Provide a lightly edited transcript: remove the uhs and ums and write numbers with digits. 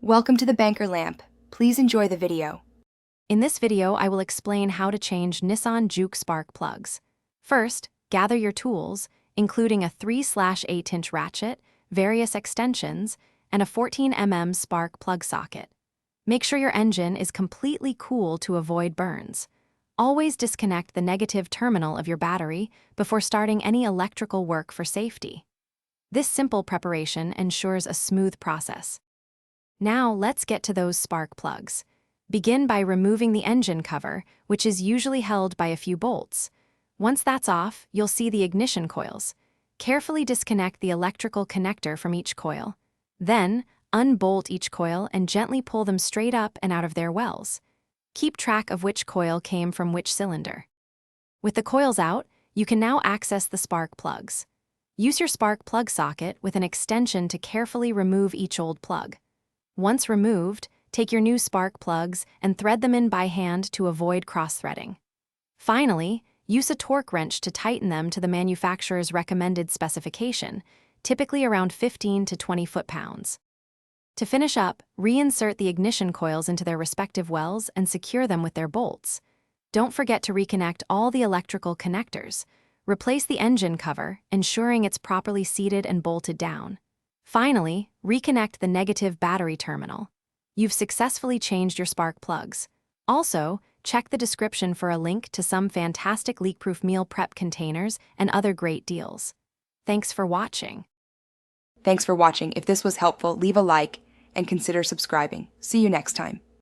Welcome to the Banker Lamp. Please enjoy the video. In this video, I will explain how to change Nissan Juke spark plugs. First, gather your tools, including a 3/8-inch ratchet, various extensions, and a 14mm spark plug socket. Make sure your engine is completely cool to avoid burns. Always disconnect the negative terminal of your battery before starting any electrical work for safety. This simple preparation ensures a smooth process. Now let's get to those spark plugs. Begin by removing the engine cover, which is usually held by a few bolts. Once that's off, you'll see the ignition coils. Carefully disconnect the electrical connector from each coil. Then, unbolt each coil and gently pull them straight up and out of their wells. Keep track of which coil came from which cylinder. With the coils out, you can now access the spark plugs. Use your spark plug socket with an extension to carefully remove each old plug. Once removed, take your new spark plugs and thread them in by hand to avoid cross-threading. Finally, use a torque wrench to tighten them to the manufacturer's recommended specification, typically around 15 to 20 foot-pounds. To finish up, reinsert the ignition coils into their respective wells and secure them with their bolts. Don't forget to reconnect all the electrical connectors. Replace the engine cover, ensuring it's properly seated and bolted down. Finally, reconnect the negative battery terminal. You've successfully changed your spark plugs. Also, check the description for a link to some fantastic leak-proof meal prep containers and other great deals. Thanks for watching. Thanks for watching. If this was helpful, leave a like and consider subscribing. See you next time.